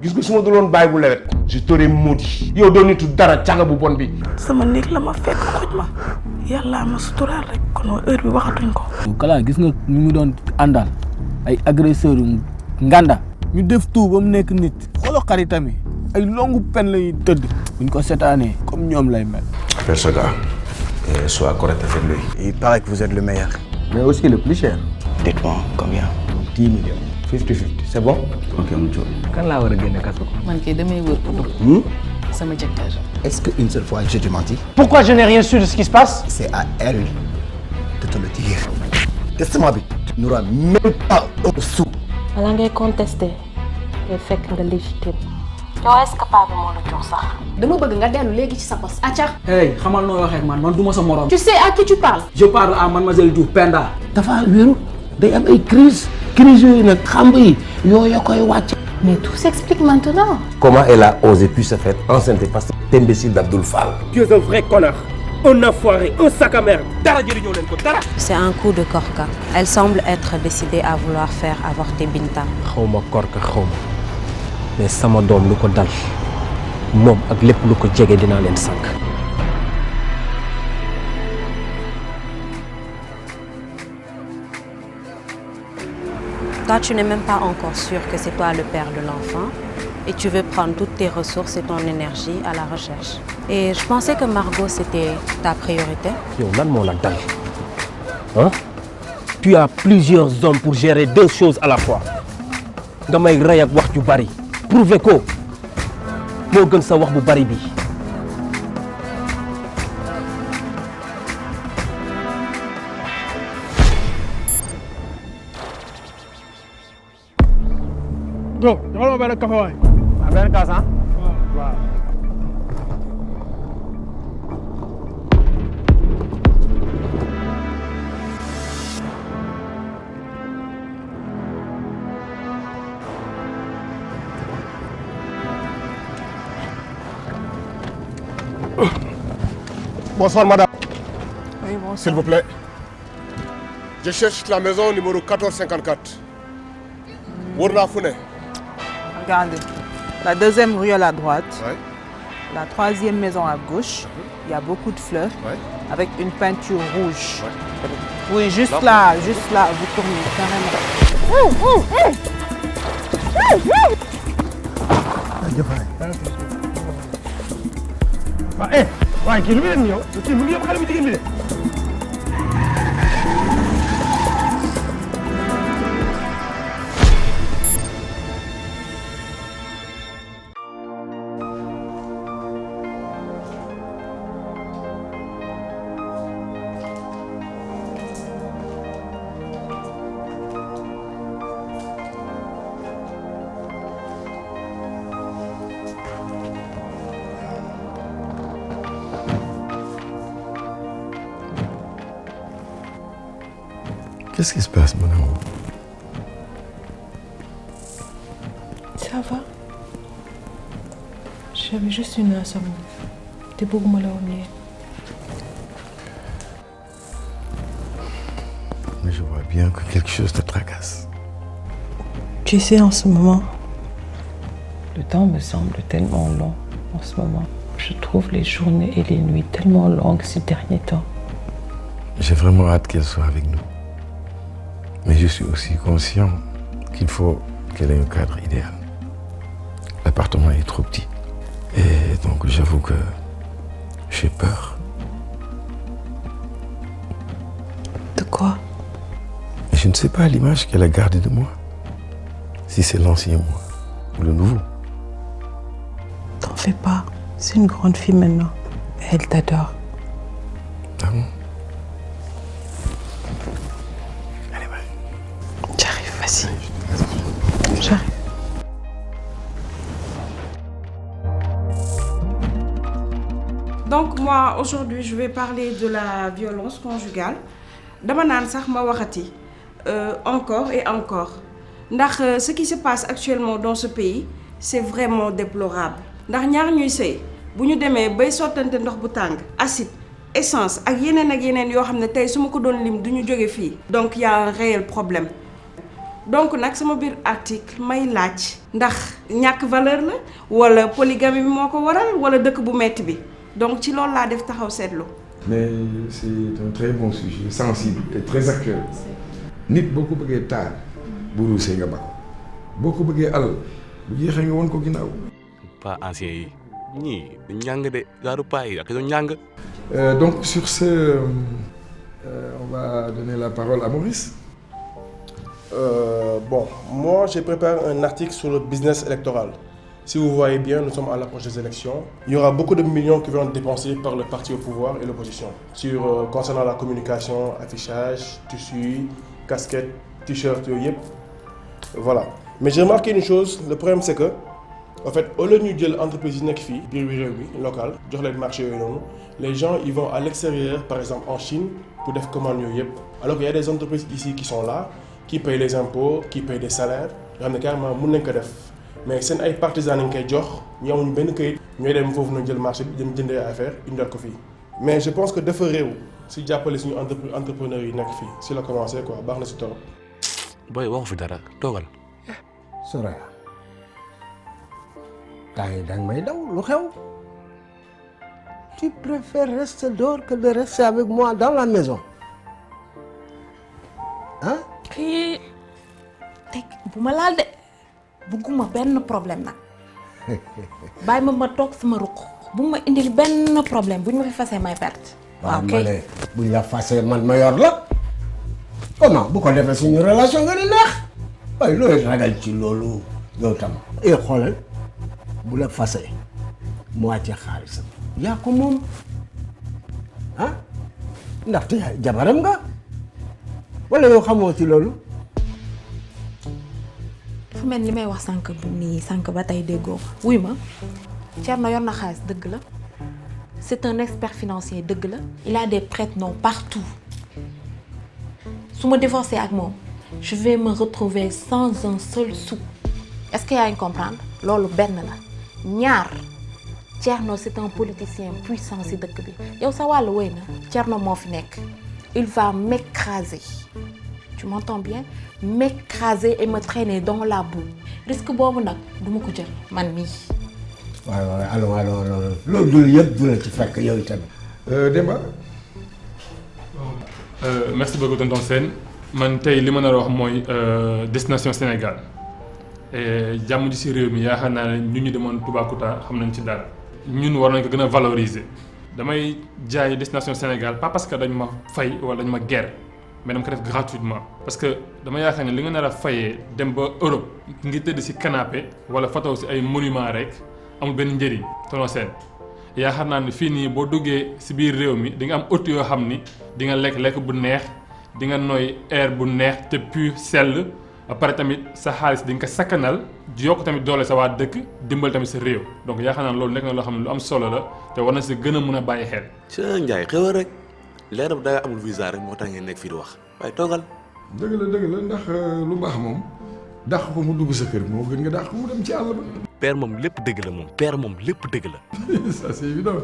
gis nga su ma duloon bàyyi bu lewet je t'aurais maudit yow doo nitu dara caga bu bon bi. sama néeg la ma fekk xoj ma yàlla ma suturaal rek kon heure bi waxatuñ ko. Kala gis nga ñu mu doon àndal ay agresseurs yu nganda ñu def tout ba mu nekk nit xooloo xaritam yi ay longue peine la ñuy tëdd buñ ko seetaanee comme ñoom lay mel. Appelle ce gars et sois correct avec lui. Il paraît que vous êtes le meilleur. Mais aussi le plus cher. Dites-moi combien? 10 millions. 50-50, c'est bon? Ok, mon Dieu. Quand la war a génne kaso ko. Man kay damay wër pour dugg. Sama jëkkër. Est-ce qu'une seule fois j'ai menti? Pourquoi je n'ai rien su de ce qui se passe? C'est à elle de te le dire. Testament bi. Tu n'auras même pas un sou. Bala ngay contester day fekk nga légitime. yow est-ce que paa bi moo la jox sax. dama bëgg nga dellu léegi ci sa poste. Atia. hey xamal noo waxee ak man duma sa morom. Tu sais à qui tu parles? Je parle à mademoiselle Diouf Penda. dafa wéru day am ay crise yooyu nag xamb yi yooyu koy wàcc. Mais tout s'explique maintenant. Comment elle a osé pu se faire enceinte parce que c'est imbécile d'Abdoul Fall. Tu es un vrai connard, un enfoiré, un sac à merde. C'est un coup de Korka. Elle semble être décidée à vouloir faire avorter Binta. xawma Korka xawma mais sama doom lu ko dal moom ak lépp lu ko jege dinaa leen sànq. Toi, tu n'es même pas encore sûr que c'est toi le père de l'enfant et tu veux prendre toutes tes ressources et ton énergie à la recherche. Et je pensais que Margot, c'était ta priorité. yow lan moo la dal hein? Tu as plusieurs hommes pour gérer deux choses à la fois nga may rey ak wax ju bari prouver ko moo gën sa wax bu bari bi. Go, joxal ma benn café waay. benn kaas ah. waaw. Bonsoir madame. oui bonsoir. S'il vous plaît. Je cherche la maison numéro 1454. wër naa fu ne. Regardez, la deuxième rue à la droite, Ouais. la troisième maison à gauche, il y a beaucoup de fleurs Ouais. avec une peinture rouge. Oui, juste là, vous tournez carrément. waaye kii lu muy def ñëw kii mu ngi yóbbu xale bu jigéen bi de. Qu'est-ce qui se passe mon amour? Ça va. J'avais juste une insomnie. Te bëgguma la woon yee. Mais je vois bien que quelque chose te tracasse. Tu sais, en ce moment, le temps me semble tellement long. En ce moment, je trouve les journées et les nuits tellement longues ces derniers temps. J'ai vraiment hâte qu'elle soit avec nous. Mais je suis aussi conscient qu'il faut qu'elle ait un cadre idéal. L'appartement est trop petit. Et donc j'avoue que j'ai peur. De quoi? Et je ne sais pas l'image qu'elle a gardée de moi. Si c'est l'ancien moi ou le nouveau. T'en fais pas. C'est une grande fille maintenant. Elle t'adore. Ah bon? J'arrive, vas-y. J'arrive. Donc moi aujourd'hui je vais parler de la violence conjugale dama naan sax ma waxati encore et encore ndax ce qui se passe actuellement dans ce pays c'est vraiment déplorable ndax ñaar ñuy sëy bu ñu demee bay sottante ndox bu tàng acide essence ak yeneen yoo xam ne tey su ma ko doon lim du ñu jóge fii donc y a un réel problème donc nag sama biir article may laaj ndax ñàkk valeur la wala polygamie bi moo ko waral wala dëkk bu metti bi donc ci loolu laa def taxaw seetlu. mais c'est un très bon sujet sensible et très actuel. nit boo ko bëggee taal bu ruusee nga ba ko boo ko bëggee alal bu jeexee nga won ko ginnaaw. pas ancien yi ñii du njàng de gaaru paa yi ak doon njàng. Donc sur ce on va donner la parole à Maurice. Bon, moi j'ai préparé un article sur le business électoral. Si vous voyez bien, nous sommes à l'approche des élections. Il y aura beaucoup de millions qui vont être dépensés par le parti au pouvoir et l'opposition. Concernant la communication, affichage, tissu, casquette, t-shirt, yep. Voilà. Mais j'ai remarqué une chose, le problème c'est que, en fait, au lieu de l'entreprise NECFI, locale, les gens ils vont à l'extérieur, par exemple en Chine, pour des commandes yep. Alors qu'il y a des entreprises ici qui sont là, qui payent les impôts, qui payent des salaires, carrément, mais c'est ay partisans qui koy jox ñu amuñ benn këyit ñooy dem foofu na jël marché bi dem jëndee affaire indal ko fii mais je pense que dafa réew si jàppale suñu entrepreneurs yi nekk fii si la commencé quoi baax na si torop. booy waxu fi dara toogal. Soraya temps yi danga may daw lu xew tu préfères rester dehors que de rester avec moi dans la maison hein. kii teg bu ma laal de. bugguma benn problème nag bàyyi ma toog sama ruq bu ma indil benn problème buñ ma fi fasee may perte. waaw kay buñ la fasee man ma yor la comment bu ko defee suñu relation nga di neex waaye looy ragal ci loolu yow tam. xoolal bu la fasee mu wàccee xaalisam yaa ko moom ah ndaxte jabaram nga wala yow xamoo ci loolu. dafa mel ni may wax sànq bu nii sànq ba tey déggoo wuy ma Thierno yor na xaalis dëgg la c'est un expert financier dëgg la il a des prête-noms partout su ma divorcé ak moom je vais me retrouver sans un seul sou est-ce que yaa ngi comprendre loolu benn la ñaar Thierno c'est un politicien puissant ci dëkk bi yow sa wàllu wéy na Thierno moo fi nekk il va m'écraser tu m'entends bien m'écraser et me traîner dans la boue risque boobu nag du ma ko jël man mii. waaw allons loolu dul yëpp du la ci fekk yow itam. Demba. Merci beaucoup tonton Sène man tey li ma nar a wax mooy destination Sénégal jàmm ji ci réew mi yaakaar naa ne ñun ñu demoon Toubacouta xam nañ ci dara ñun war nañ ko gën a valoriser damay jaay destination Sénégal pas parce que dañ ma fay wala dañ ma guerre. mais dama ko def gratuitement parce que dama yaakaar ne li nga nar a fayee dem ba Europe ngi tëdd ci canapé wala photo ci ay monument rek amul benn njëriñ tonton Sène yaakaar naa ne fii nii boo duggee ci biir réew mi di nga am hôtel yoo xam ni di nga lekk bu neex di nga noy air bu neex te pur sell ba pare tamit sa xaalis di nga ko sakkanal yokk tamit doole sa waa dëkk dimbal tamit sa réew donc yaakaar naa loolu nekk na loo xam ne lu am solo la te war na ci gën a mën a bàyyi xel. Cheikh Ndiaye xew rek. leeram da nga amul visa rek moo tax ngeen nekk fii di wax waaye toogal. dëgg la ndax lu baax moom dàq ko mu dugg sa kër moo gën nga dàq ko mu dem ci àll ba. père moom lépp dëgg la moom père moom lépp dëgg la. Ça c'est évident.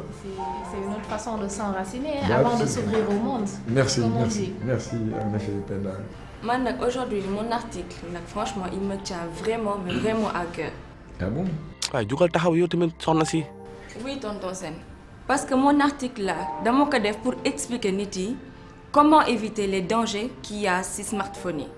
C'est une autre façon de s'enraciner avant de s'ouvrir au monde. Merci en effet Penda. Man nag aujourd'hui mon article nag franchement il me tient vraiment mais vraiment à cœur. Ah bon. waaye jugal taxaw yow tamit soxna si. Oui tonton Sène. Parce que mon article là dama ko def pour expliquer nit yi comment éviter les dangers qu'il y a ci smartphone yi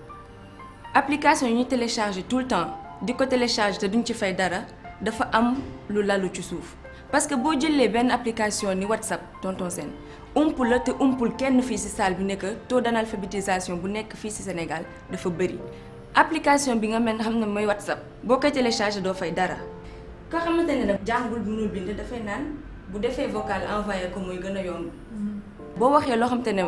application yi ñu télécharger tout le temps di ko télécharger te duñ ci fay dara dafa am lu lalu ci suuf parce que boo jëlee benn application ni WhatsApp tonton Sène umpul la te umpul kenn fii ci salle bi nekk taux d'analphabétisation bu nekk fii ci Sénégal dafa bëri application bi nga mel ne xam ne mooy WhatsApp boo koy télécharger doo fay dara koo xamante ne nag jàngul mënul bind dafay naan bu defee vocal envoyé ko muy gën a yomb boo waxee loo xamante ne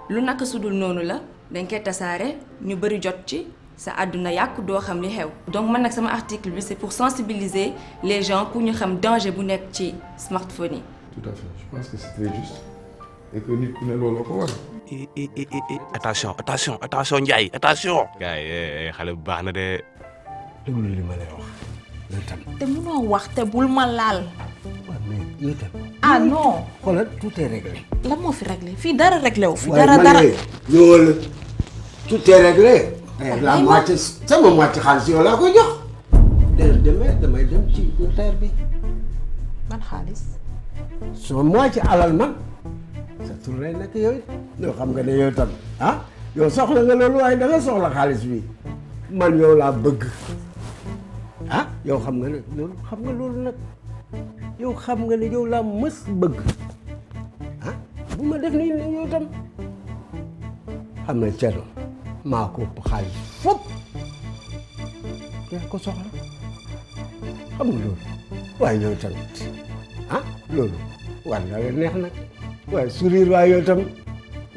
lu naka sudul noonu la dañ koy tasaare ñu bëri jot ci sa àdduna yàqu doo xam li xew donc man nag sama article bi c'est pour sensibiliser les gens pour ñu xam danger bu nekk ci smartphone yi. Tout à fait je pense que c'est très juste et que nit ku ne loolu ko war. attention Ndiaye attention. gars yi xale bu baax na de. déglu li ma lay wax yow tam. te munoo wax te bul ma laal. waaw mais yow tam. ah non. xoolal tout est réglé. lan moo fi réglé fii dara réglé wu fi. dara ñëwal tout est réglé. la moitié sama moitié xaalis yow laa koy jox. damay dem ci notaire bi. man xaalis. sama moitié alal man sa tur lay nekk yow it yow xam nga ne yow tam ah yow soxla nga loolu waaye da nga soxla xaalis bi man yow laa bëgg ah yow xam nga ne loolu xam nga loolu nag yow xam nga ne yow laa mës bëgg ah bu ma def nii yow tam xam na Thierno maa ko ëpp xaalis fop yaa ko soxla xam nga loolu waaye yow tamit ah loolu war na la neex nag waaye sourire waaye yow tam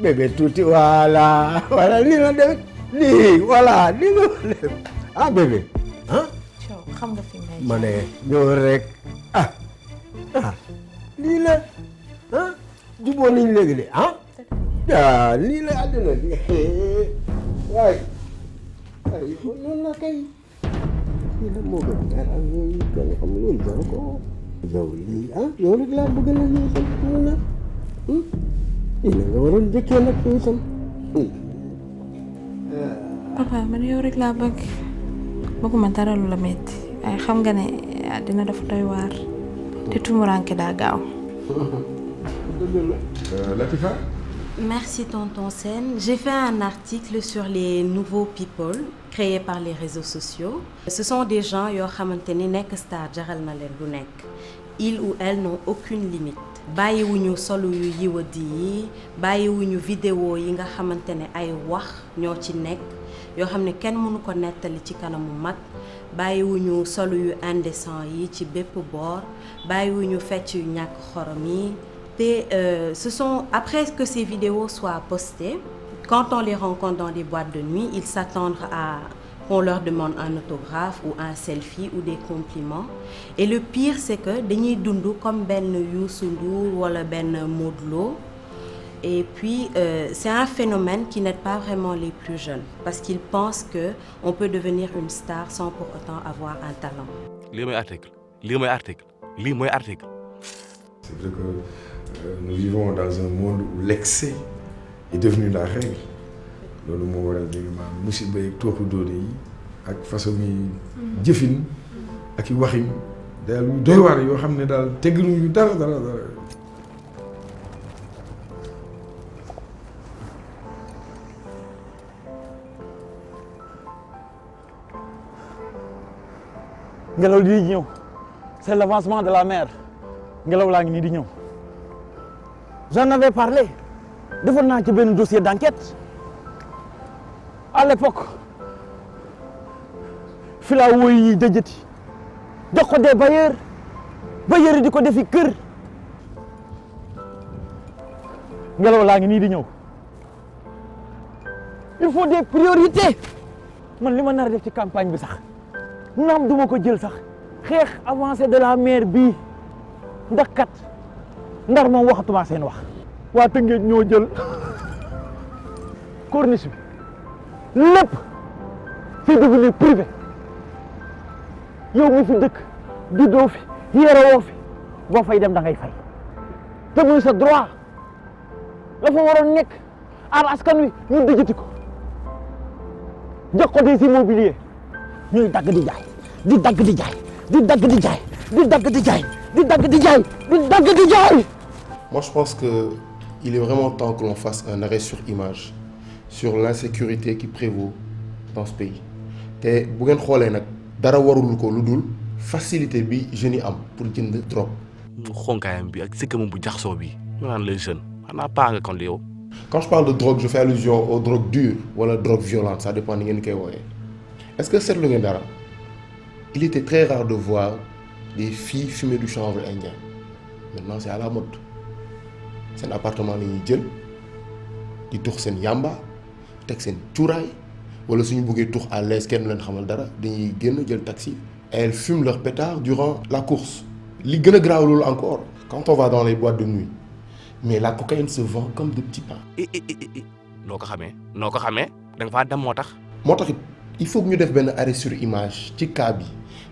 bébé tuuti voilà ni nga def nii voilà ni nga def ah bébé ah xam nga fi may ma ne ñëw rek ah lii la ah jubóo nañ léegi de ah lii la àdduna bi waaye noonu la kay lii la moo gën dara yooyu gën xam loolu dara ko yow lii yow rek laa bëgg na yow tam noonu la lii la nga waroon jëkkee nag yow tam papa man yow rek laa bëgg bëgguma dara lu la metti waaye xam nga ne dina dafa doy waar te tumuranke daa gaaw. Latifa. Merci tonton Sène. J'ai fait un article sur les nouveaux people créés par les réseaux sociaux. Ce sont des gens yoo xamante ni nekk star jaral na leen lu nekk. Ils ou elles n'ont aucune limite. bàyyiwuñu solo yu yiwadi yi bàyyiwuñu vidéo yi nga xamante ne ay wax ñoo ci nekk yoo xam ne kenn mënu ko nettali ci kanamu mag bàyyiwuñu solo yu indécent yi ci bépp boor bàyyiwuñu fecc yu ñàkk xorom yi te ce sont après que ces vidéos soient postées quand on les rencontre dans des boîtes de nuit ils s'attendent à qu'on leur demande un autographe ou un selfie ou des compliments et le pire c'est que dañuy dund comme benn Youssou Ndour wala benn Modou Lo et puis c'est un phénomène qui n'aide pas vraiment les plus jeunes parce qu'ils pensent que on peut devenir une star sans pour autant avoir un talent. lii mooy article lii mooy article lii mooy article. C'est vrai que nous vivons dans un monde où l'excès est devenu la règle. loolu moo waral dégg maanaam musiba yeeg tooxu doone yi ak façon yi jëfin ak i waxin daal yu doy waar yoo xam ne daal tegginuñu dara. ngelaw lii ñëw c'est l'avancement de la mer ngelaw laa ngi nii di ñëw j'en avais parlé defoon naa ci benn dossier d'enquête à l'époque filao yi dëjëti jox ko des bailleurs yi di ko defi kër ngelaw laa ngi nii di ñëw il faut des priorités man li ma nar a def ci campagne bi sax naam duma ko jël sax xeex avancée de la mer bii ndax kat ndar moom waxatuma seen wax waa Tëngéej ñoo jël corniche bi lépp c'est devenu privé yow mi fi dëkk juddoo fi yeewoo fi boo fay dem da ngay fay te muy sa droit la fa waroon nekk aar askan wi ñu dëjëti ko jox ko des immobiliers ñuy dagg di jaay di dagg di jaay di dagg di jaay di dagg di jaay di dagg di jaay di dagg di jaay. Moi je pense que il est vraiment temps que l'on fasse un arrêt sur image sur l'insécurité qui prévaut dans ce pays te bu ngeen xoolee nag dara warul ko lu dul facilité bi jeunes yi am pour jënd drogue. xonkaayam bi ak sëkkamam bu jaxasoo bi ñu naan les jeunes xanaa paa nga kon li yow. Quand je parle de drogue je fais allusion aux drogues dures wala drogue violente ça dépend ni ngeen koy wooyee est-ce que seetlu ngeen dara il était très rare de voir des filles fumer du chanvre indien maintenant c'est à la mode seen appartement la ñuy jël di tux seen yamba teg seen cuuraay wala suñu bëggee tux à l'aise kenn leen xamal dara dañuy génn jël taxi et elles fument leur pétard durant la course li gën a graaw loolu encore quand on va dans les boîtes de nuit mais la cocaïne se vend comme de petits pains. noo ko xamee da nga faa dem moo tax. moo tax il faut que ñu def benn arrêt sur image ci cas bi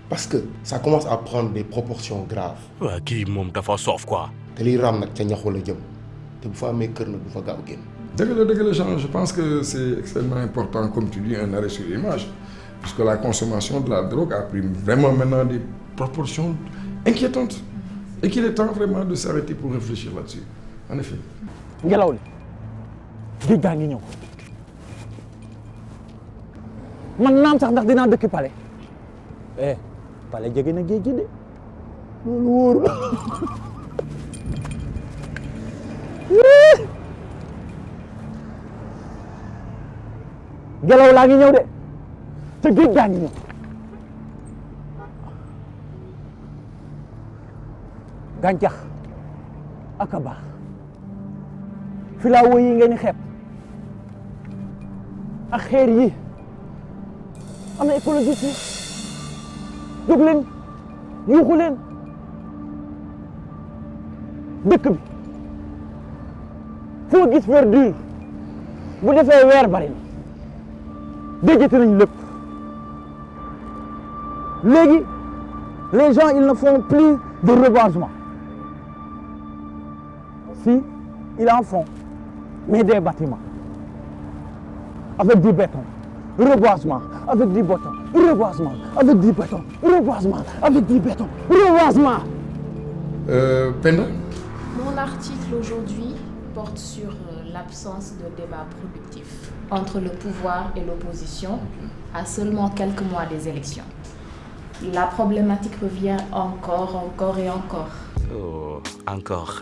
parce que ça commence à prendre des proportions graves. waaw kii moom dafa soof quoi. te liy raam nag ca ñaxu la jëm te bu fa amee kër nag du fa gaaw génn. Je pense que c'est extrêmement important, comme tu dis, un arrêt sur l'image, puisque la consommation de la drogue a pris vraiment maintenant des proportions inquiétantes. Et qu'il est temps vraiment de s'arrêter pour réfléchir là-dessus. En effet. ngelaw li géej gaa ngi ñëw man naam sax ndax dinaa dëkk Palais Palais jege na géej gi de loolu wóoru ngelaw laa ngi ñëw de te géej gaa ngi ñëw gàncax ak a baax filaawo yi ngeen xeeb ak xeer yi am na écologiste yi jóg leen yuuxu leen dëkk bi foo gis verdure bu defee weer bari na déjjate nañ lépp léegi les gens ils ne font plus de reboisement si ils en font mais des bâtiments avec du béton reboisement avec du béton reboisement avec du béton reboisement avec du béton reboisement. Penda. Mon article aujourd'hui porte sur l'absence de débat productif entre le pouvoir et l'opposition à seulement quelques mois des élections. La problématique revient encore et encore. Oh, encore.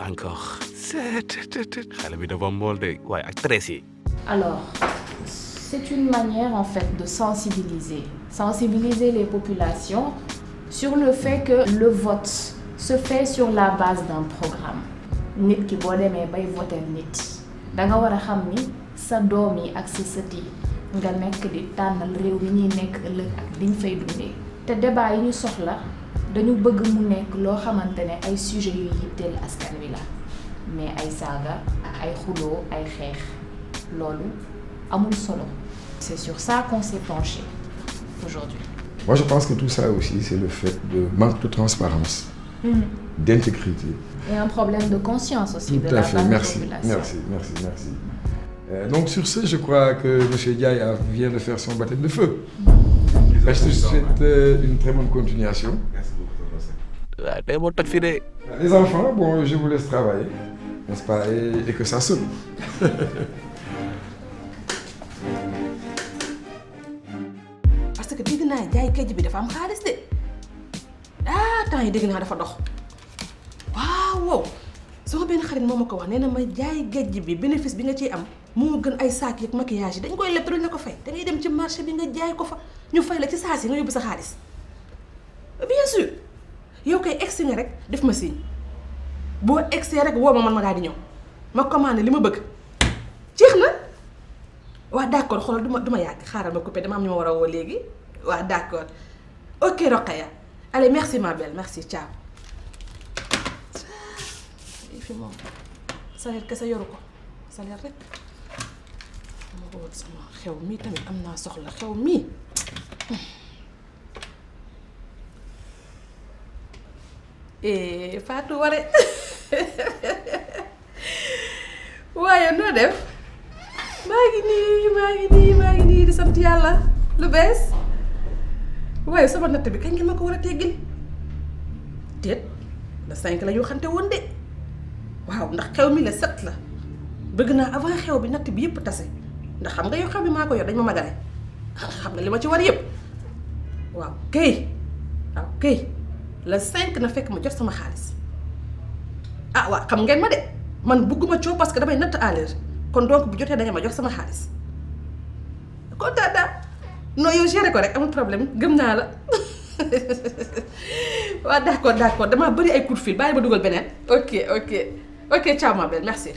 xale bi dafa mool de waaye ak stress yi. Alors, c'est une manière en fait de sensibiliser les populations sur le fait que le vote se fait sur la base d'un programme. Nit ki boo demee bay voter nit da nga war a xam ni sa doom yi ak sa sët yi nga nekk di tànnal réew mi ñuy nekk ëllëg ak liñ fay dundee. te débat yi ñu soxla dañu bëgg mu nekk loo xamante ne ay sujets yu yitteel askan wi la mais ay saaga ay xuloo ay xeex loolu amul solo. C'est sur ça qu'on s'est penché aujourd'hui. Moi, je pense que tout ça aussi, c'est le fait de manque de transparence, d'intégrité. Et un problème de conscience aussi tout de la fait. part de la Merci. population. Merci. Donc sur ce, je crois que M. Diaye vient de faire son baptême de feu. Je te souhaite une très bonne continuation. Merci beaucoup. Les enfants, bon, je vous laisse travailler, n'est-ce pas, et que ça sonne. parce que dégg naa jaay géej bi dafa am xaalis de temps yi dégg naa dafa dox waaw sama benn xarit moo ma ko wax nee na ma jaay géej bi bénéfice bi nga ciy am moo gën ay saak yeeg maquillage yi dañ koy leb te duñ la ko fay da ngay dem ci marché bi nga jaay ko fa ñu fay la ci saa si nga yóbbu sa xaalis bien sûr yow koy egsi nga rek def ma signe boo egsee rek woo ma man ma daal di ñëw ma commandé li ma bëgg jeex na. waaw d'accord xoolal du ma yàgg xaaral ma coupé dama am ñu ma war a woo léegi waaw d'accord ok Rokhaya allez merci ma belle merci ciao. fi moom salaire kese yoru ko salaire rek ma ko wut sama xew mii tamit am naa soxla xew mii. Fatou Waré waaye noo def. maa ngi nii di sant yàlla lu bees waaye sama natt bi kañ ngeen ma ko war a teggil déet la 5 la ñu xante woon de waaw ndax xew mi la 7 la bëgg naa avant xew bi natt bi yëpp tase ndax xam nga yow xew bi maa ko yor dañ ma magale xam nga li ma ci war yëpp waaw kay la 5 na fekk ma jot sama xaalis waaw xam ngeen ma de man bëgguma coow parce que damay natt à l'heure kon donc bu jotee da nga ma jox sama xaalis kontaan naa non yow géré ko rek amul problème gëm naa la waaw d'accord damaa bëri ay coup de fil bàyyi ma dugal beneen ok ciao ma belle merci.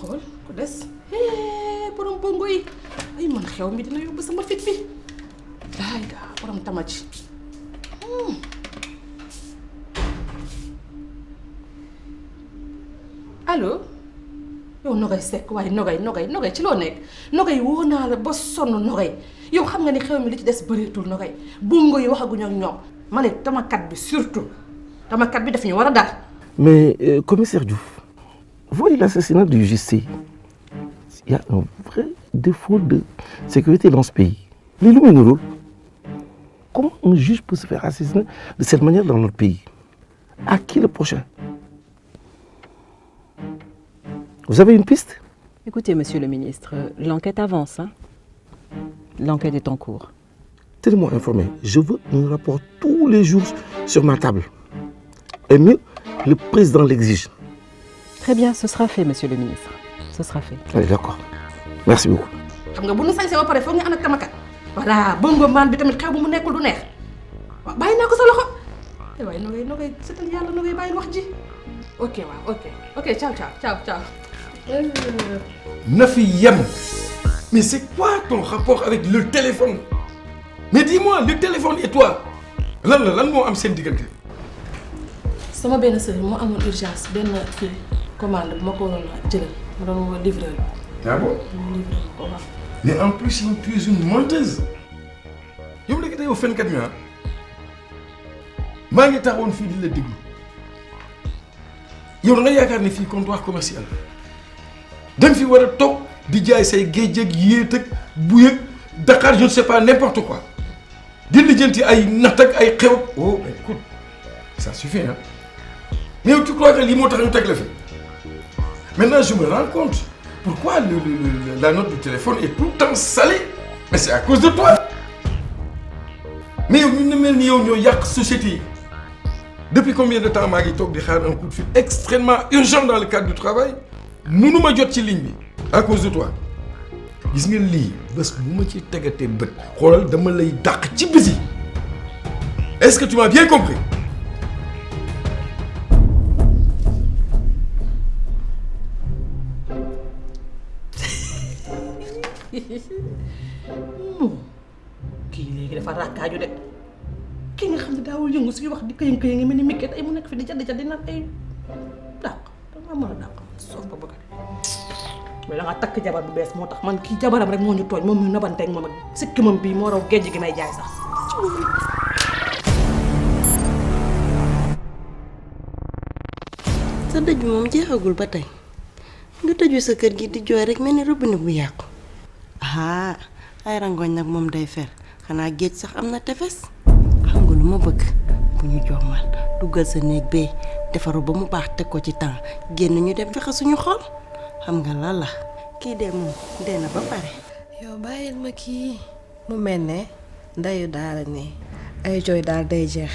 xool ku des borom bongo yi ay man xew mi dina yóbbu sama fit bi ay gaa borom tamaji. allo yow Nogay Seck waaye Nogay ci loo nekk Nogay woo naa la ba sonn Nogay yow xam nga ni xew mi li ci des bëreetul Nogay bongo yi waxaguñu ak ñoom ma ne tamakat bi surtout tamakat bi daf ñu war a dal. mais commissaire Diouf voyez l'assassinat du justicier. Il y a un vrai défaut de sécurité dans ce pays. L'illuminerol. Comment un juge peut se faire assassiner de cette manière dans notre pays? À qui le prochain? Vous avez une piste? Écoutez, monsieur le ministre, l'enquête avance. Hein? L'enquête est en cours. Tenez-moi informé. Je veux un rapport tous les jours sur ma table. Et mieux, le président l'exige. Très bien, ce sera fait, monsieur le ministre. Ce sera fait. Oui, d'accord. Merci beaucoup. xam nga bu nu sañsee ba pare foog ñu ànd ak tamakat voilà bongo maan bi tamit xew bu mu nekkul du neex waaw bàyyi naa ko sa loxo waaye noo koy seetal yàlla noo koy bàyyi wax ji ok waaw ok ciao. Na fi yem. Mais c'est quoi ton rapport avec le téléphone? Mais dis-moi, le téléphone et toi lan moo am seen diggante? sama benn sœur moo amoon urgence benn kii commande bu ma ko waroon a jëlal ma doon woo livreur bi. Ah bon? Mais en plus yow tu es une menteuse. yow léegi yow fenkat mi maa ngi taxawoon fii di la déglu yow da nga yaakaar ne fii comptoir commercial da nga fi war a toog di jaay say géej ak yéet ak buy ak Dakar je ne sais pas n'importe quoi di lijjanti ay natt ak ay xew. Oh mais écoute ça suffit hein. Mais yow tu crois que lii moo tax ñu teg la fi maintenant je me rends compte pourquoi la note du téléphone est tout le temps salée. Mais c'est à cause de toi. Mais yow ñu ne mel ni yow ñoo yàq société yi. Depuis combien de temps maa ngi toog di xaar un coup de fil extrêmement urgent dans le cadre du travail mënuma jot ci ligne bi à cause de toi. Gis nga lii bés bu ma ci tegatee bët xoolal dama lay dàq ci bisi. Est-ce que tu m'as bien compris? kii léegi dafa rakkaaju de kii nga xam ne daawul yëngu suy wax di këyën këyën ngi mel ni mikket ay mu nekk fi di jaddi naan ay dàq danga mën a dàq soof ba bëgg mais da nga takk jabar bu bees moo tax man kii jabaram rek moo ñu tooñ moom ñu nabanteeg moom ak sikki moom bii moo raw géej gi may jaay sax. sa dëj bi moom jeexagul ba tey nga tëju sa kër gi di jooy rek mel ni robinet bu yàqu. ah ay rangoñ nag moom day fer xanaa géej sax am na tefes. xam nga lu ma bëgg bu ñu jommal duggal sa néeg bee defaru ba mu baax teg ko ci temps génn ñu dem fexe suñu xol xam nga lan la kii de moom dee na ba pare. yow bàyyil ma kii mu mel ne ndayu daal ne ay jooy daal day jeex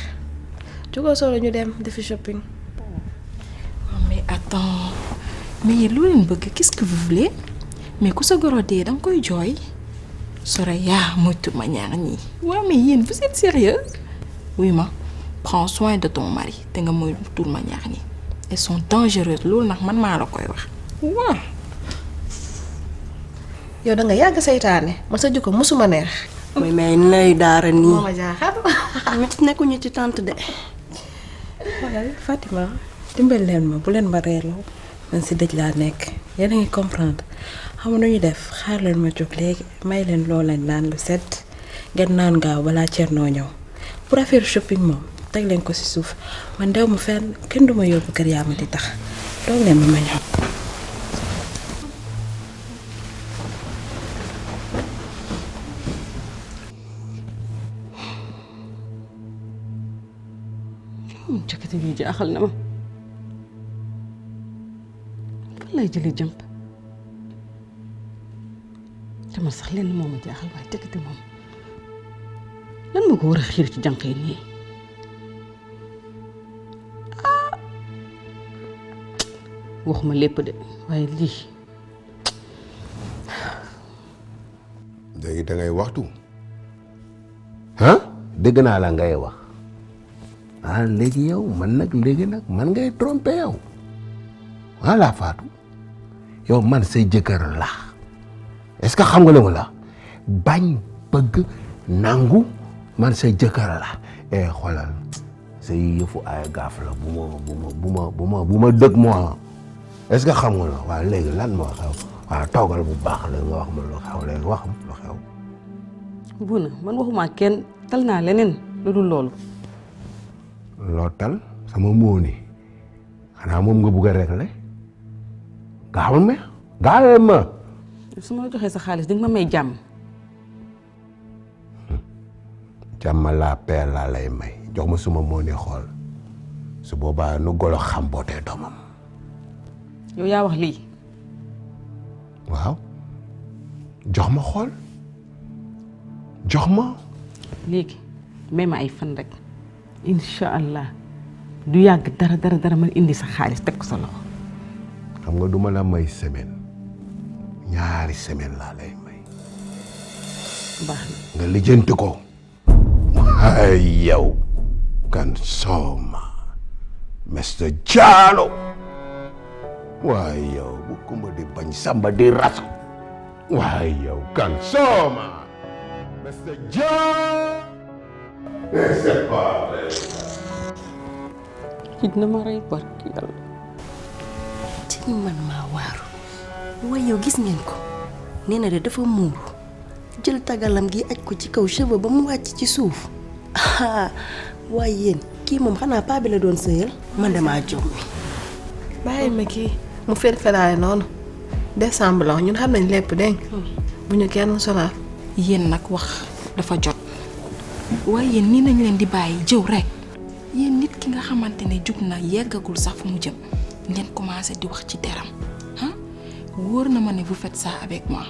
jógoo solo ñu dem defi shopping. mais attends mais lu leen bëgg qu'est-ce que vous voulez mais ku sa goro dee danga koy jooy Soraya moytu ma ñaar ñii. waaw mais yéen vous êtes sérieux? oui ma prends soin de ton mari te nga moytu ma ñaar ñii elles sont dangereuses loolu nag man maa la koy wax. waaw. yow da nga yàgg saytaane man sa jikko mosuma neex. mooy may nay daara nii. moo ma jaaxal. nekkuñu ci tante de. voilà Fatima dimbal leen ma bu leen ma reeloo man si dëj laa nekk yéen a ngi comprendre xam nga ñu def xaar leen ma jóg léegi may leen loo leen naan lu set ngeen naan gaaw balaa Thierno ñëw pour affaire shopping moom teg leen ko si suuf man dew ma fenn kenn du ma yóbbu kër yaa ma di tax toog leen ma ñëw. jëkkati bi jaaxal na ma fan lay jëlee jëmp dama sax lenn moo ma jaaxal waaye jëkkati moom lan ma ko war a xiir ci jànq yi nii waxuma lépp de waaye lii léegi da ngay waxtu ah dégg naa la ngay wax ah léegi yow man nag ngay trompé yow voilà Fatou yow man say jëkkër la est-ce que xam nga lu ma la bañ bëgg nangu man say jëkkër la xoolal say yëfu ay gaaf la bu ma dëgg moi est-ce que xam nga la waaw léegi lan moo xew waaw toogal bu baax la nga wax ma lu xew léegi wax lu xew. bu na man waxuma kenn tal naa leneen lu dul loolu. loo tal sama mooni xanaa moom nga bugg a régler gaawal ma gaawal ma. su ma la joxee sa xaalis di nga ma may jàmm. jàmm laa paix laa lay may jox ma suma moo ne xool su boobaa nu golo xam bootee doomam. yow yaa wax lii. waaw jox ma xool jox ma. léegi may ma ay fan rek incha allah du yàgg dara man indi sa xaalis teg ko sa loxo. xam nga duma la may semaine ñaari semaine laa lay may. baax na nga lijjanti ko. ay yow kan sooma Mr Diallo waaye yow bu kumba di bañ samba di rasu waaye yow kan sooma Mr Diallo c'est pas vrai. dina ma rey barki yàlla. ci man maa waaru waaye yow gis ngeen ko nee na de dafa muuru jël tagalam gi aj ko ci kaw cheveux ba mu wàcc ci suuf waaye yéen kii moom xanaa paa bi la doon sëyal man damaa jom mi. bàyyi ma kii mu ferferaale noonu def semblant ñun xam nañ lépp dégg bu ñu kenn sonal. yéen nag wax dafa jot waaye yéen nii nañ leen di bàyyi jëw rek yéen nit ki nga xamante ne jug na yeggagul sax fu mu jëm ngeen commencé di wax ci deram ah wóor na ma ne vous faites ça avec moi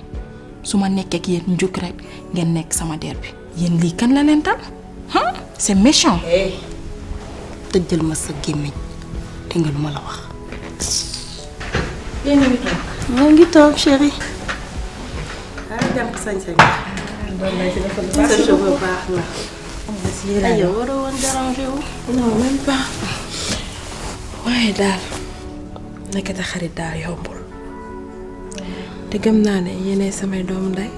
su ma nekkee ak yéen njug rek ngeen nekk sama der bi yéen lii kan la leen tal ah c'est méchant. tëjal ma sa gémmiñ dégg nga lu ma la wax. yéen a ngi toog. maa ngi toog chérie. jànq sañ-sañ. sa cheveux baax na. ay yow waroo woon dérangé wu. non même pas. waaye daal nekkati xarit daal yombul te gëm naa ne yéenay samay doomu ndey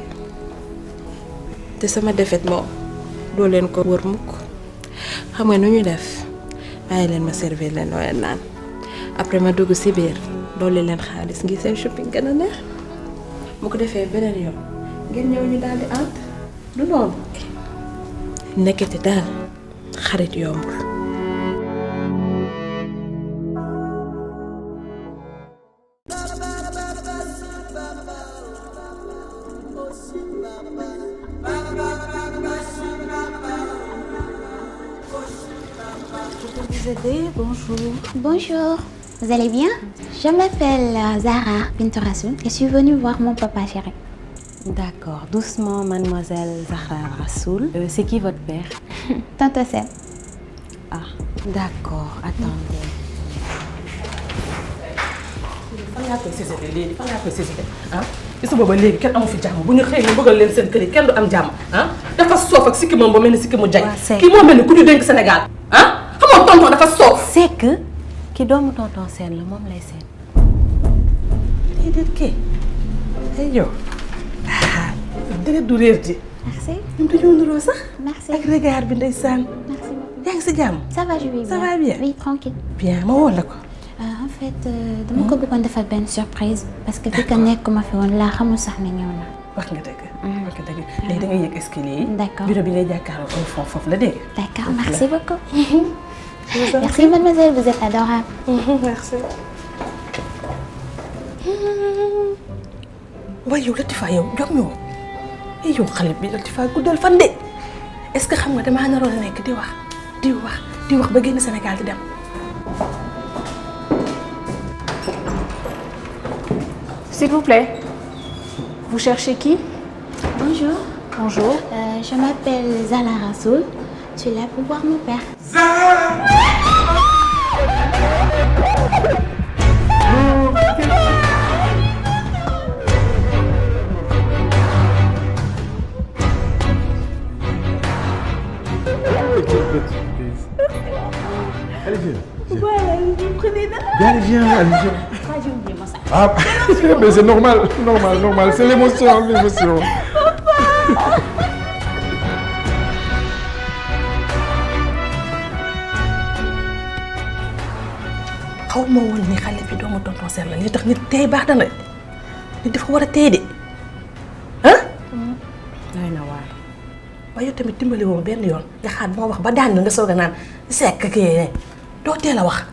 te sama defet moom doo leen ko wër mukk xam nga nu ñu def bàyyi leen ma servir leen nooy naan après ma dugg si biir dolli leen xaalis ngir seen shopping gën a neex bu ko defee beneen yoon ngeen ñëw ñu daal di ànd du noonu nekkati daal xarit yombul. Bonjour. Bonjour. Vous allez bien? Je m'appelle Zahra Bint Rassoul. Je suis venue voir mon papa chéri. D'accord. Doucement, mademoiselle Zahra Rassoul. C'est qui votre père? Tante Seb. Ah, d'accord. Attendez. fan laa koy sésété léegi fan laa koy sésété ah gis booba léegi kenn amu fi jàmm bu ñu xëy ñu bëggal leen seen kër yi kenn du am jàmm ah dafa soof ak sikki moom ba mel ni sikki mu jañ kii moo mel ni ku ñu dénk Sénégal ah xamoo tonton dafa soof. C'est que ki doomu tonton seen la moom lay seen. déedéet kii ay yow ah déedéet du réer ji. Merci. ñun dañoo nuroo sax. Merci. ak regard bi ndeysaan. Merci beaucoup. yaa ngi si jàmm. Ça va, je vais bien. Ça va bien. Oui, tranquille. Bien ma woo la ko. En fait, dama ko bëggoon defal benn surprise parce que fi ka nekkuma fi woon laa xamul sax ne ñëw na. wax nga dëgg. wax nga dëgg léegi da ngay yëg escalier yi. D'accord. bureau bi ngay jàkkaarloo au fond foofu la dégg. D'accord, merci beaucoup. Merci mademoiselle, vous êtes adorable. Merci. waaye yow Latifa yow jóg ñëw yow xale bi Latifa guddal fan de est-ce que xam nga damaa naroon a nekk di wax ba génn Sénégal di dem. S'il vous plaît, vous cherchez qui? Bonjour. Bonjour. Je m'appelle Zahra Rassoul. Je suis là pour voir mon père. Allez, viens. Voilà, vous prenez là. Allez, viens, allez, viens. J'ai oublié mon sac. Ah, mais c'est normal. C'est l'émotion. xaw ma woon ni xale bi doomu tonton Sène la li tax nit tey baax na nit dafa war a tey de ah. doy na waar waaye yow tamit dimbali woo benn yoon nga xaar moo wax ba daan nga soog a naan sekk kii doo teel a wax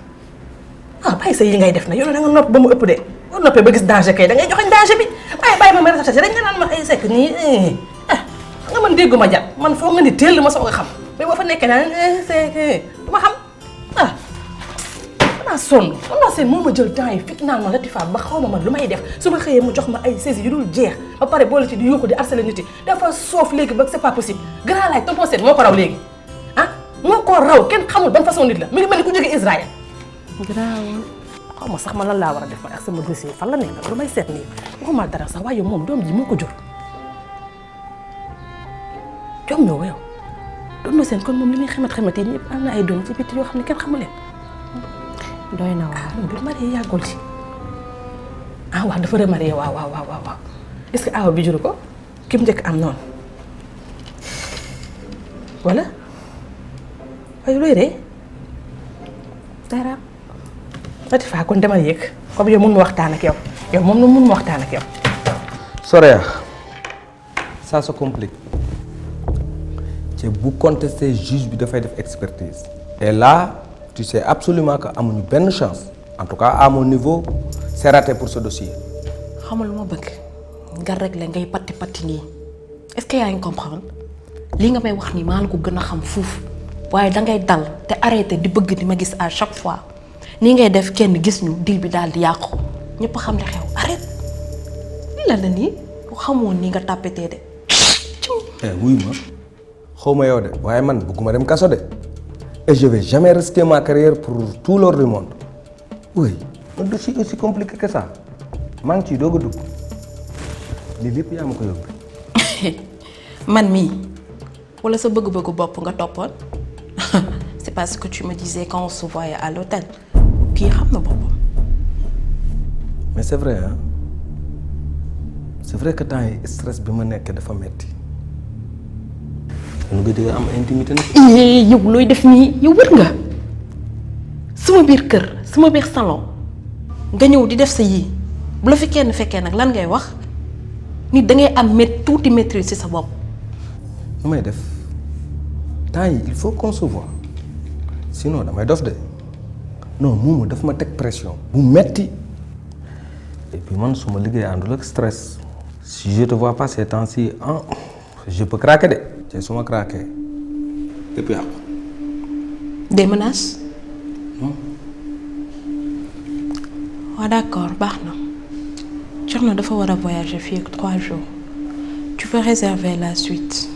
ah bàyyi sa yi ngay def na yow da nga nopp ba mu ëpp de. boo noppee ba gis danger kay da ngay joxe danger bi waaye bàyyi ma recherche dañ nga naan ma ay sekk nii nga man dégguma jàpp man foog nga ni teel ma soog a xam mais boo fa nekkee naan sekk du ma xam ah danaa sonn danaa seen moo ma jël temps yi fit naan ma Latifa ba xaw ma man lu may def su ma xëyee mu jox ma ay saisi yu dul jeex ba pare boole ci di yuuxu di harceler nit yi dafa soof léegi ba c'est pas possible grand laaj tonton seen moo ko raw léegi ah moo ko raw kenn xamul ban façon nit la mi ngi mel ni ku jógee Israël garaawul xaw ma sax ma lan laa war a def man ak sama dossier fan la nekk lu may seet nii waxuma dara sax waaye moom doom ji moo ko jur doom ñoo yow doom na seen kon moom li muy xemat yi ñëpp am na ay doom ci biti yoo xam ne kenn xamu leen doy na waaw moom bi marié yàggul ci ah waaw dafa remarié waaw est-ce que awa bi juru ko ki mu njëkk am noonu wala waaye looy ree dara Latifa kon demal yëg comme yow mun ma waxtaan ak yow moom na mun ma waxtaan ak yow Soraya, ça se complique. Tu bu contester juge bi dafay def expertise. Et là, tu sais absolument que amuñu benn chance. En tout cas, à mon niveau, c'est raté pour ce dossier. xamal lu ma bëgg nga réglé ngay patti nii est-ce que yaa ngi comprendre li nga may wax nii maa la ko gën a xam fuuf waaye dangay dal te arrêté di bëgg di ma gis à chaque fois nii ngay def kenn gis ñu dil bi daal di yàqu ñëpp xam ne xew arrête li la la nii xamoon ni nga tàppetee de. wuy ma xaw ma yow de waaye man bëgguma dem kaso de et je vais jamais risquer ma carrière pour tout l'or du monde. Oui, un dossier aussi compliqué que ça maa ngi ciy doog a dugg lii lépp yaa ma ko yóbbu. man mii wala sa bëgg-bëggu bopp nga toppoon c'est parce que tu me disais quand on se voyait à l'hôtel kii xam na boppam. mais c'est vrai hein c'est vrai que temps yi stress bi ma nekk dafa metti lu nga dégg am intimité nag. yow looy def nii yow wër nga sama biir kër sama biir salon nga ñëw di def sa yii bu la fi kenn fekkee nag lan ngay wax nit da ngay am tuuti maîtrise ci sa bopp. lu may def temps yi il faut qu'on se voit sinon damay dof de non moomu daf ma teg pression bu metti et puis man su ma liggéey àndul ak stress si je te vois pas ces temps-ci je peux craquer de te su ma craquer lépp yàqu. Des menaces. non. waaw d'accord baax na Thierno dafa war a voyager fii ak 3 jours tu peux réserver la suite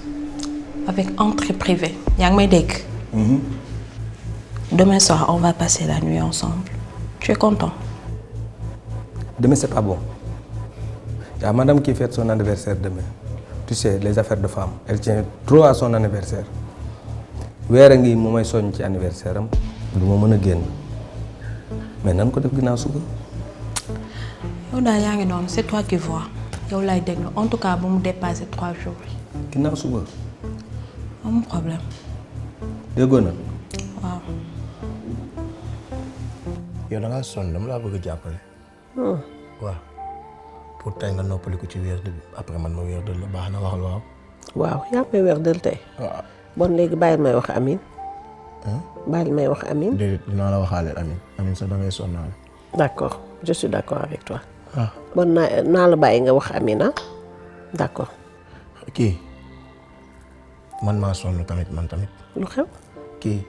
avec entrée privée yaa ngi may dégg. Demain soir on va passer la nuit ensemble tu es content. Demain c'est pas bon. Il y a madame qui fête son anniversaire demain. Tu sais les affaires de femme elle tient trop à son anniversaire weer a ngi mu may soññ ci anniversaire am du ma mën a génn mais nan ko def ginnaaw suba. yow daal yaa ngi noonu c'est toi qui vois yow laay déglu en tout cas ba mu dépasser 3 jours. ginnaaw suba. amul problème. déggoo na. waaw. yow da ngaa sonn dama laa bëgg a jàppale. waaw pour tey nga noppaliku ci weer bi après man ma weer dëll la baax na waxal waaw. waaw yaa may weer dëll tey. waaw bon léegi bàyyil may wax amin. bàyyil may wax amin. déedéet dinaa la waxaale amin amin sax da ngay sonnaale. d'accord je suis d'accord avec toi. ah bon naa la bàyyi nga wax amin ah d'accord. kii man maa sonn tamit man tamit. lu xew. kii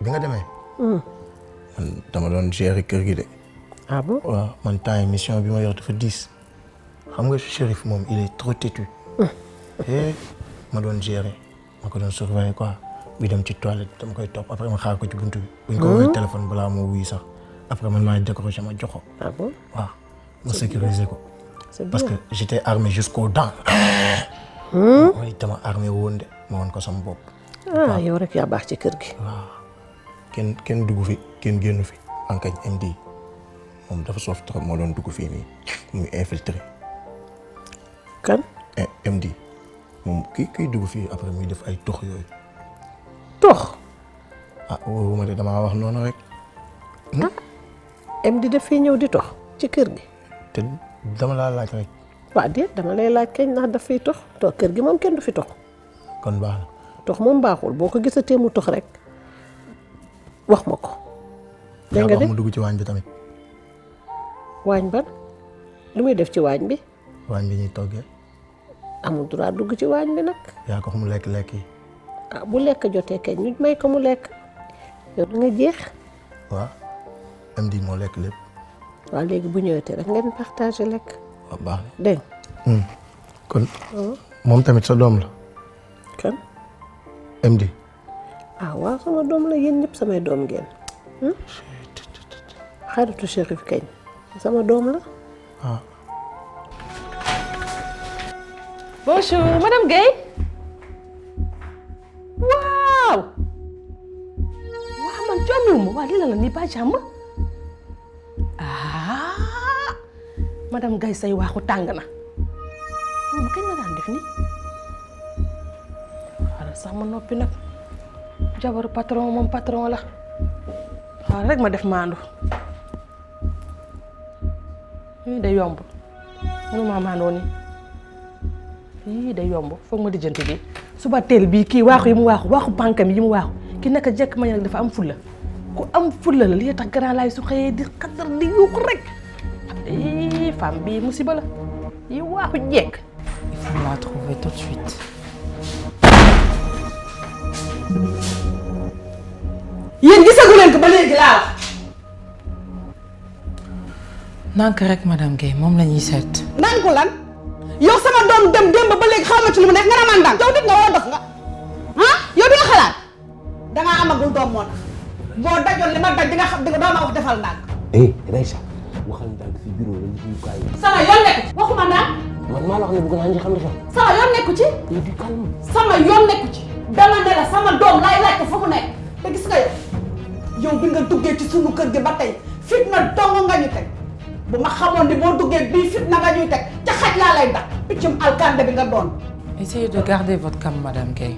bi nga demee. man dama doon gérer kër gi de. ah bon waaw man temps yi mission bi ma yor dafa 10 xam nga Chérif moom il est trop têtu. ma doon gérer ma ko doon surveiller quoi bi dem ci toilette dama koy topp après ma xaar ko ci buntu bi. buñ ko woowee téléphone balaa moo wuy sax après man maay décroché ma jox ko. ah bon waaw ma sécuriser ko. c'est bien parce que j'étais armé jusqu'aux dents. mooy dama armé woon de ma woon ko sama bopp. ah yow rek yaa baax ci kër gi. waaw kenn dugg fi kenn génn fi enkañ MD moom dafa soof trop moo doon dugg fii nii muy infiltré. kan. MD moom kii dugg fii après muy def ay tox yooyu. tox. ah wóoruma de damaa wax noonu rek. MD daf fii ñëw di tox ci kër gi. te dama laa laaj rek. waa déet dama lay laaj kañ ndax daf fiy tox toog kër gi moom kenn du fi tox. kon baax na. tox moom baaxul boo ko gisatee mu tox rek wax ma ko. dégg nga de mu dugg ci waañ bi tamit. waañ ban. lu muy def ci waañ bi. waañ bi ñuy toggee. amul droit dugg ci waañ bi nag. yaa ko mu lekk yi. ah bu lekk jotee kay ñu may ko mu lekk yow da nga jeex. waaw MD moo lekk lépp. waaw léegi bu ñëwetee rek ngeen partagé lekk. waaw baax na dégg kon moom tamit sa doom la. kan. MD. ah waaw sama doom la yéen ñëpp samay doom ngeen. xaritu Chérif kañ sama doom la. ah. Bonjour, Madame Guèye. Waaw. Waaw man jommiwuma waaw lii la nii ba jàmm. Ah. Madame Guèye say waaxu tàng na. Moom kañ la daan def nii. Xaaral sax ma noppi nag. Jabaru patron moom patron la. Xaaral rek ma def maandu. Lii day yomb. Mënuma maandoo nii. Yii day yomb foog ma dijjanti bi suba teel bii kii waaxu yi mu waaxu pànkam yi mu waaxu ki naka jekk ma nag dafa am fulla ku am fulla la li tax grand laay su xëyee di xaddar di yuuxu rek femme bii musiba la yi waaxu jekk. Il faut la trouver tout de suite. yéen gisagu leen ko ba léegi laa wax. nank rek madame Guèye moom la ñuy seet. naan ko lan. yow sama doom dem démb ba léegi xaw ma ci lu mu nekk nga ne man ndànk yow nit nga wala dof nga ah yow di nga xalaat dangaa amagul doom moo tax boo dajoon li ma daj di nga xam doo ma wax defal ndànk. Reysa waxal ndànk si bureau la liggéeyukaay yi. sama yoon nekku ci waxuma ndànk. man maa la wax ne bëgg naa ñu xam ne sax. sama yoon nekku ci. du calme. sama yoon nekku ci. dama ne la sama doom laay laaj ko fu mu nekk te gis nga yow bi nga duggee ci sunu kër gi ba tey fitna dong nga ñu teg. bu ma xamoon ni boo duggee bii fitna nga ñuy teg ca xaj laa lay dax piccum alkande bi nga doon. Essayez de garder votre calme madame Guèye.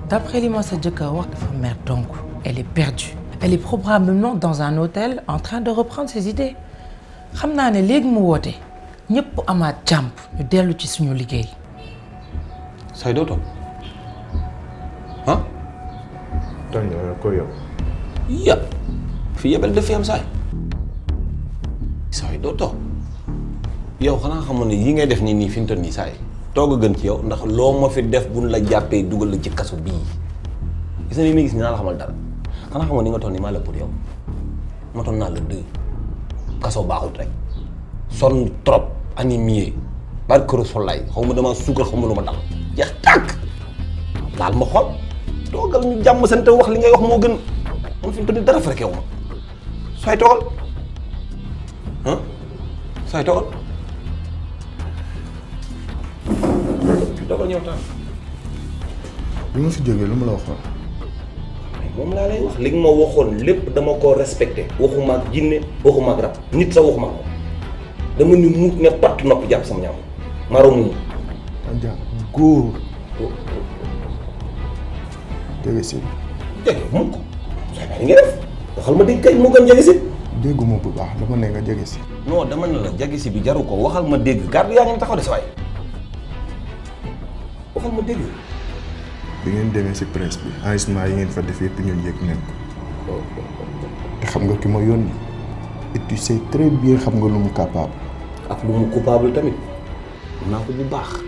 D'après li ma sa jëkkër wax dafa mer donc elle est perdue. Elle est probablement dans un hôtel en train de reprendre ses idées. xam naa ne léegi mu woote ñëpp amaat jàmm ñu dellu ci suñu liggéey. say doo toog ah. tooñ nga ko yow. yëpp fii yëppal daf fi am saay. saay doo toog yow xanaa xamoon ne yi ngay def nii fi mu toll nii saay toog a gën ci yow ndax loo ma fi def buñ la jàppee dugal la ci kaso bii gis nga ni gis ni naa la xamal dara xanaa xamoon ni nga toll nii maa la pour yow ma toll naa la dëgg kaso baaxut rek sonn trop animé barke Rasulaay xaw ma dama suukar xaw ma lu ma dal jeex tàkk laal ma xool toogal ñu jàmm sante wax li ngay wax moo gën man fi mu toll nii dara fekkewu ma saay toogal ah saay toogal toogal ñëw taan bi ma fi jógee lu ma la waxoon. moom laa lay wax li nga ma waxoon lépp dama koo respecté waxuma ak jinne waxuma ak rab nit sa waxuma ak moom dama ni muut ne patt nopp jàpp sama ñaam maro muñu Adja góor jege si. jege mukk say bari nga def waxal ma dégg kay moo gën jege si dégguma bu baax dama ne nga jege si. non dama ne la jege si bi jaru ko waxal ma dégg garde yaa ngi taxaw de sa waay waxal ma dégg bi ngeen demee si presse bi enregistrement yi ngeen fa def yëpp ñun yëg nañ ko te xam nga ki ma yónni et tu sais très bien xam nga lu mu capable. ak lu mu coupable tamit naa ko bu baax.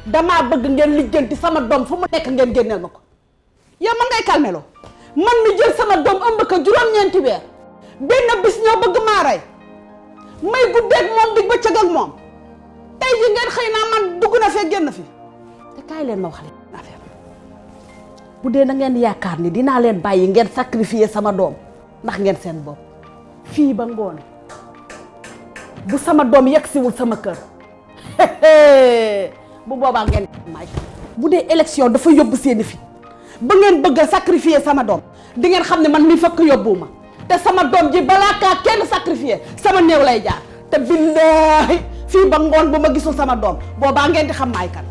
damaa bëgg ngeen lijjanti sama doom fu mu nekk ngeen génneel ma ko yow man ngay calmeloo man mi jël sama doom ëmb ko juróom-ñeenti weer benn bis ñoo bëgg maa rey may guddeeg moom di bëccëg ak moom tey ji ngeen xëy naa man dugg na fee génn fi te kaay leen ma wax leen affaire bu dee na ngeen yaakaar ni dinaa leen bàyyi ngeen sacrifier sama doom ndax ngeen seen bopp fii ba ngoon bu sama doom yegsiwul sama kër bu boobaa ngeen may bu dee élection dafa yóbbu seeni fi ba ngeen bëgg a sacrifier sama doom di ngeen xam ne man mi fekk yóbbuwuma te sama doom ji balaa kaa kenn sacrifier sama néew lay jaar te billaahi fii ba ngoon bu ma gisul sama doom boobaa ngeen di xam maay kan.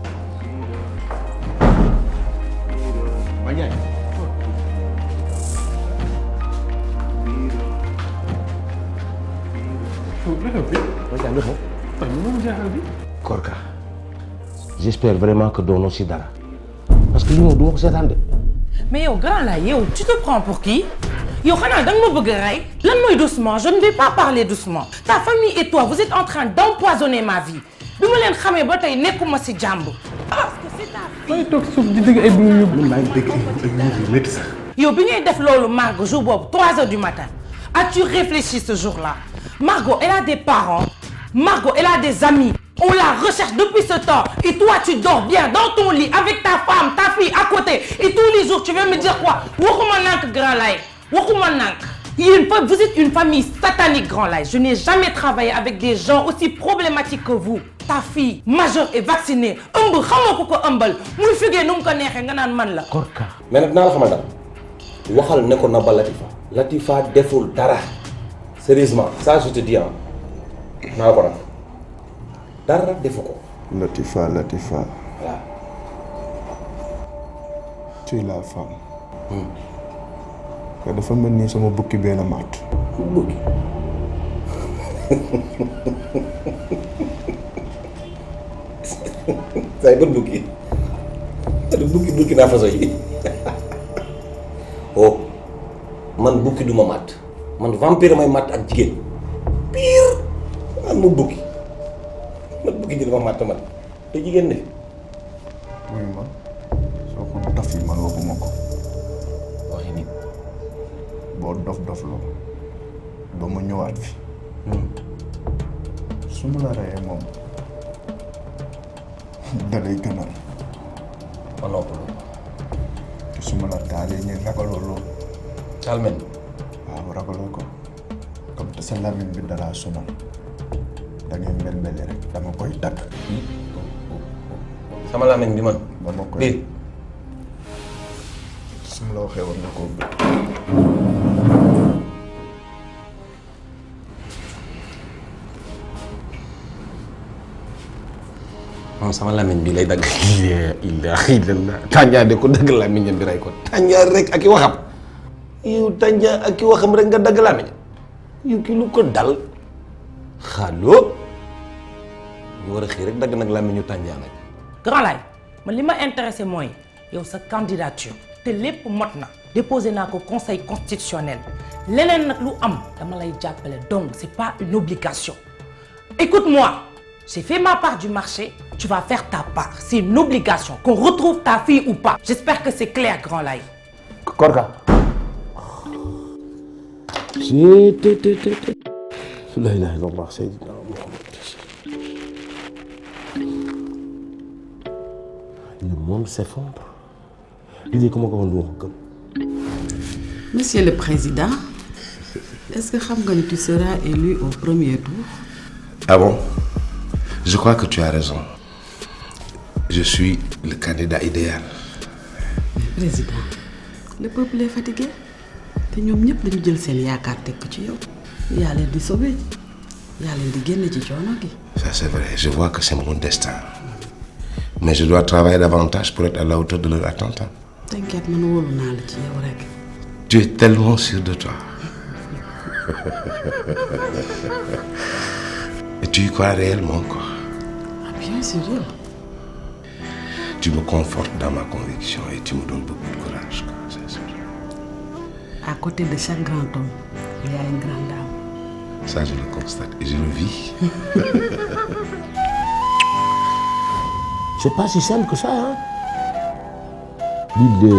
Korka j'espère vraiment que doonoo si dara parce que li moom du ma ko seetaan de. mais yow grand là yow tu te prends pour qui Yo, xanaa danga ma bëgg a rey lan mooy doucement je ne vais pas parler doucement ta famille et toi vous êtes en train d'empoisonner ma vie bi ma leen xamee ba tey nekkuma si jàmb. may toog suuf di dégg ay bruit yu. man maa ngi dégg ay bruit yu métti sax. Yo, bi ngay def loolu Margot jour boobu 3h du matin as-tu réfléchi ce jour-là? Margot elle a des parents, Margot elle a des amis. On la recherche depuis ce temps et toi tu dors bien dans ton lit avec ta femme, ta fille à côté et tous les jours tu veux me dire quoi? Waxuma nank Grand Laye, waxuma nank. Vous êtes une famille satanique Grand Laye. Je n'ai jamais travaillé avec des gens aussi problématiques que vous. Ta fille majeure et vaccinée ëmb xamoo ko ëmbal muy figee nu mu ko neexee nga naan man la. Korka. mais nag naa la xamal dara waxal ne ko na ba Latifa deful dara sérieusement ça je te dis ah naa ko nag dara defu ko. Latifa. Voilà. Tu es la femme. Te dafa mel ni sama bukki benn maat. Bukki. say bët bukki. bukki naa façon yi. oh man bukki du ma matt man vampire may matt ak jigéen pire man mu bukki. man bukki ji dafa matt man te jigéen ne. oui man soo ko dof yi man waxuma ko. waxi nit. boo dof loo ba ma ñëwaat fi. su ma la reyee moom da lay gënal. ma noppalu. te su ma la taalee ñu ragaloo loolu. almen. waaw ragaloo ko comme te sa làmmiñ bi dalaa sonal. da ngay mel rek dama koy dagg. sama làmmiñ bi man. dama koy su ma la waxee woon nga koo bëgg. moom sama làmmiñ bi lay dagg. ilaa Tandian de ko dagg làmmiñam bi rey ko. Tandian rek ak i waxam. yow Tandian ak i waxam rek nga dagg làmmiñ. yow ki lu ko dal. xaaloo. ñu war a xëy rek dagg nag làmmiñu Tandian nag. Grand Laye man li ma intéressé mooy yow sa candidature te lépp mot na déposé naa ko conseil constitutionnel leneen nag lu am dama lay jàppale donc c'est pas une obligation. Écoute-moi, j'ai fait ma part du marché, tu vas faire ta part. C'est une obligation qu'on retrouve ta fille ou pas. J'espère que c'est clair Grand Laye. Korka. La ilaha illallah Seydina Muhammad. Le monde s'effondre. L'idée comment on doit comme. Monsieur le Président, est-ce que tu seras élu au premier tour? Ah bon? Je crois que tu as raison. Je suis le candidat idéal. Président, le peuple est fatigué. Te ñoom ñëpp dañu jël seen yaakaar teg ko ci yow. Yaa leen di sauver. Yaa leen di génne ci coono gi. Ça c'est vrai, je vois que c'est mon destin. Mais je dois travailler davantage pour être à la hauteur de leur attente. T'inquiète, man wóolu naa la ci yow rek. Tu es tellement sûr de toi. Et tu y crois réellement quoi? Ah bien sûr. Tu me confortes dans ma conviction et tu me donnes beaucoup de courage, quoi, c'est sûr. À côté de chaque grand homme, il y a une grande dame. Ça je le constate et je le vis. C'est pas si simple que ça, hein. L'idée,